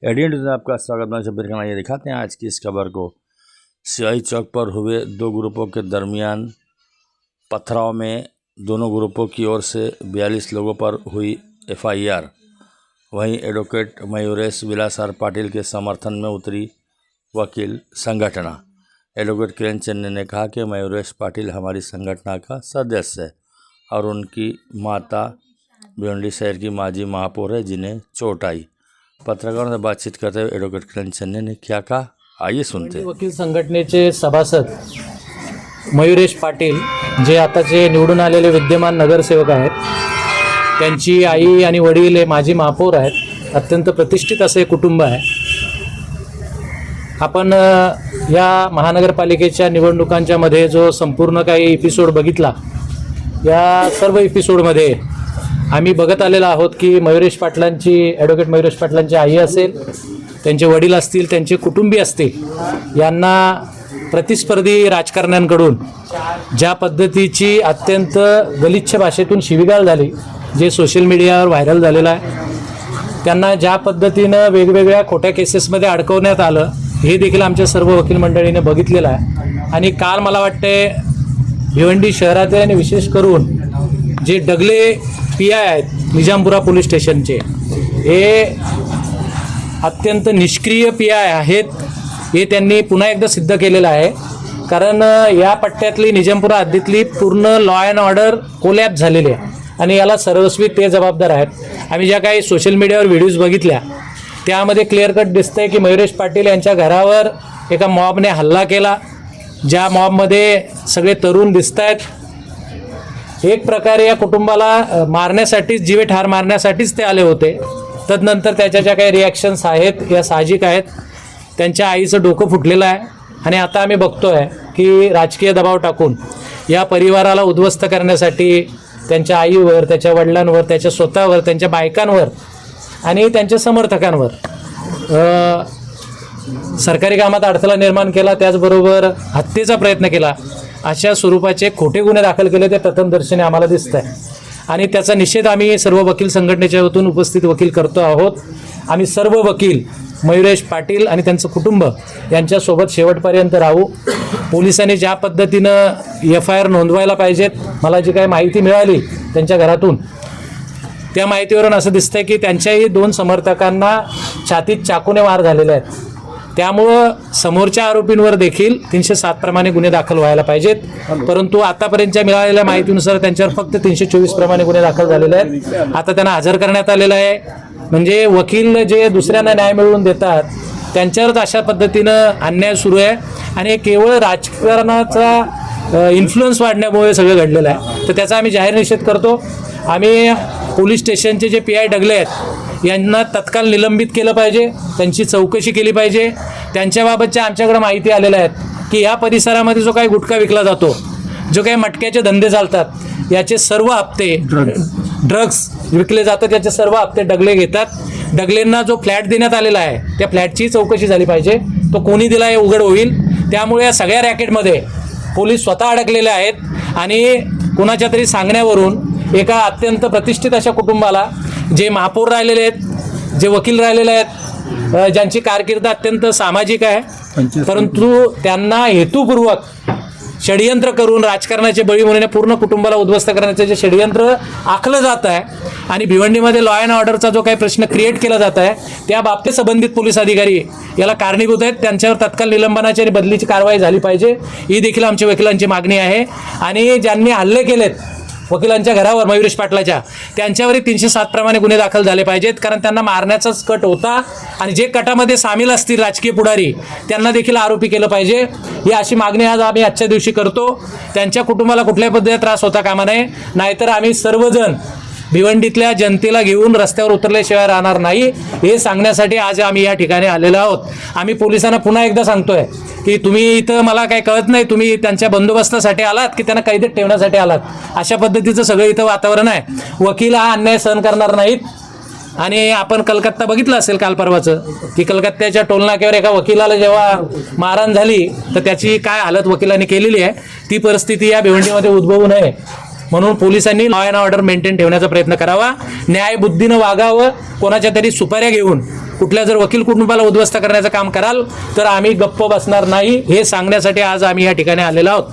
एडियन में आपका स्वागत है। शब्बीर खान, ये दिखाते हैं आज की इस खबर को। सियाही चौक पर हुए दो ग्रुपों के दरमियान पथराव में दोनों ग्रुपों की ओर से 42 लोगों पर हुई FIR। वहीं एडवोकेट मयूरेश विलासर पाटिल के समर्थन में उतरी वकील संगठना। एडवोकेट किरण चन्ने ने कहा कि मयूरेश पाटिल हमारी संगठना का सदस्य है और उनकी माता भिवंडी शहर की माजी महापौर है जिन्हें चोट आई। पत्रकारों से बातचीत करते हुए एडवोकेट किरण चन्ने ने क्या कहा, आइए सुनते हैं। वकील संघटनेचे सभासद मयूरेश पाटील जे आताचे निवडून आलेले विद्यमान नगरसेवक आहेत, त्यांची आई आणि वडील हे माजी महापौर आहेत। अत्यंत प्रतिष्ठित असे कुटुंब आहे। आपण या महानगरपालिकेच्या निवडणुकांच्या मध्ये जो संपूर्ण काही एपिसोड बघितला, या सर्व एपिसोडमध्ये आम्ही बघत आलेलो आहोत की मयूरेश पाटलांची ॲडव्होकेट मयूरेश पाटलांची आई असेल, त्यांचे वडील असतील, त्यांचे कुटुंबीय असतील, यांना प्रतिस्पर्धी राजकारण्यांकडून ज्या पद्धतीची अत्यंत गलिच्छ भाषेतून शिवीगाळ झाली, जे सोशल मीडियावर व्हायरल झालेलं आहे, त्यांना ज्या पद्धतीनं वेगवेगळ्या खोट्या केसेसमध्ये अडकवण्यात आलं, हे देखील आमच्या सर्व वकील मंडळीने बघितलेलं आहे। आणि काल मला वाटते भिवंडी शहरातील आणि विशेष करून जे डगले PI आहेत निजामपुरा पोलीस स्टेशनचे, हे अत्यंत निष्क्रिय PI आहेत, हे त्यांनी पुन्हा एकदा सिद्ध केलेलं आहे। कारण या पट्ट्यातली निजामपुरा हद्दीतली पूर्ण लॉ अँड ऑर्डर कोलॅप्स झालेली आहे आणि याला सर्वस्वी ते जबाबदार आहेत। आम्ही ज्या काही सोशल मीडियावर व्हिडिओज बघितल्या, त्यामध्ये क्लिअर कट दिसतंय की मयूरेश पाटील यांच्या घरावर एका मॉबने हल्ला केला, ज्या मॉबमध्ये सगळे तरुण दिसत आहेत। एक प्रकारे या कुटुंबाला मारण्यासाठीच, जीवे ठार मारण्यासाठीच ते आले होते। तदनंतर त्याच्या ज्या काही रिॲक्शन्स आहेत या साहजिक आहेत। त्यांच्या आईचं डोकं फुटलेलं आहे आणि आता आम्ही बघतोय की राजकीय दबाव टाकून या परिवाराला उद्ध्वस्त करण्यासाठी त्यांच्या आईवर, त्याच्या वडिलांवर, त्याच्या स्वतःवर, त्यांच्या बायकांवर आणि त्यांच्या समर्थकांवर सरकारी कामात अडथळा निर्माण केला, त्याचबरोबर हत्येचा प्रयत्न केला, अशा स्वरूपाचे खोटे गुन्हे दाखल केले ते प्रथमदर्शनी आम्हाला दिसत आहे। आणि त्याचा निषेध आम्ही सर्व वकील संघटनेच्या वतीने उपस्थित वकील करतो आहोत। आम्ही सर्व वकील मयूरेश पाटील आणि त्यांचं कुटुंब यांच्यासोबत शेवटपर्यंत राहू। पोलिसांनी ज्या पद्धतीनं FIR नोंदवायला पाहिजेत, मला जी काही माहिती मिळाली त्यांच्या घरातून, त्या माहितीवरून असं दिसतंय की त्यांच्याही 2 समर्थकांना छातीत चाकूने वार झालेले आहेत। त्यामुळं समोरच्या आरोपींवर देखील 307 प्रमाणे गुन्हे दाखल व्हायला पाहिजेत, परंतु आतापर्यंतच्या मिळालेल्या माहितीनुसार त्यांच्यावर फक्त 324 प्रमाणे गुन्हे दाखल झालेले आहेत। आता त्यांना हजर करण्यात आलेलं आहे। म्हणजे वकील जे दुसऱ्यांना न्याय मिळवून देतात, त्यांच्यावरच अशा पद्धतीनं अन्याय सुरू आहे आणि केवळ राजकारणाचा इन्फ्लुअन्स वाढण्यामुळे सगळं घडलेलं आहे। तर त्याचा आम्ही जाहीर निषेध करतो। आम्ही पोलीस स्टेशनचे जे PI डगले आहेत यांना तत्काळ निलंबित केलं पाहिजे, त्यांची चौकशी केली पाहिजे। त्यांच्याबाबतच्या आमच्याकडे माहिती आलेल्या आहेत की या परिसरामध्ये जो काही गुटखा विकला जातो, जो काही मटक्याचे धंदे चालतात, याचे सर्व हप्ते, ड्रग्स विकले जातात, याचे सर्व हप्ते डगले घेतात। डगलेंना जो फ्लॅट देण्यात आलेला आहे त्या फ्लॅटची चौकशी झाली पाहिजे, तो कोणी दिला हे उघड होईल। त्यामुळे या सगळ्या रॅकेटमध्ये पोलीस स्वतः अडकलेले आहेत आणि कोणाच्या तरी सांगण्यावरून एका अत्यंत प्रतिष्ठित अशा कुटुंबाला, जे महापौर राहिलेले आहेत, जे वकील राहिलेले आहेत, ज्यांची कारकीर्द अत्यंत सामाजिक आहे, परंतु त्यांना हेतुपूर्वक षडयंत्र करून राजकारणाचे बळी म्हणून पूर्ण कुटुंबाला उद्ध्वस्त करण्याचे जे षडयंत्र आखलं जात आहे आणि भिवंडीमध्ये लॉ अँड ऑर्डरचा जो काही प्रश्न क्रिएट केला जात आहे, त्या बाबतीत संबंधित पोलीस अधिकारी याला कारणीभूत आहेत। त्यांच्यावर तत्काळ निलंबनाची आणि बदलीची कारवाई झाली पाहिजे, ही देखील आमच्या वकिलांची मागणी आहे। आणि ज्यांनी हल्ले केलेत वकिलांच्या घरावर मयूरेश पाटलाच्या, त्यांच्यावरही 307 प्रमाणे गुन्हे दाखल झाले पाहिजेत, कारण त्यांना मारण्याचाच कट होता आणि जे कटामध्ये सामील असतील राजकीय पुढारी त्यांना देखील आरोपी केलं पाहिजे, ही अशी मागणी आज आम्ही आजच्या दिवशी करतो। त्यांच्या कुटुंबाला कुठल्याही पद्धतीचा त्रास होता कामा नये, नाहीतर आम्ही सर्वजण भिवंडीतल्या जनतेला घेऊन रस्त्यावर उतरल्याशिवाय राहणार नाही, हे सांगण्यासाठी आज आम्ही या ठिकाणी आलेलो आहोत। आम्ही पोलिसांना पुन्हा एकदा सांगतोय की तुम्ही इथं, मला काही कळत नाही, तुम्ही त्यांच्या बंदोबस्तासाठी आलात की त्यांना कैदेत ठेवण्यासाठी आलात, अशा पद्धतीचं सगळं इथं वातावरण आहे। वकील हा अन्याय सहन करणार नाहीत। आणि आपण कलकत्ता बघितलं असेल काल परवाचं, की कलकत्त्याच्या टोलनाक्यावर एका वकिलाला जेव्हा मारहाण झाली तर त्याची काय हालत वकिलांनी केलेली आहे, ती परिस्थिती या भिवंडीमध्ये उद्भवू नये म्हणून पोलिसांनी लॉ अँड ऑर्डर मेंटेन ठेवण्याचा प्रयत्न करावा, न्याय बुद्धीनं वागावं, कोणाच्या तरी सुपाऱ्या घेऊन कुठल्या जर वकील कुटुंबाला उद्ध्वस्त करण्याचं काम कराल तर आम्ही गप्प बसणार नाही, हे सांगण्यासाठी आज आम्ही या ठिकाणी आलेलो आहोत.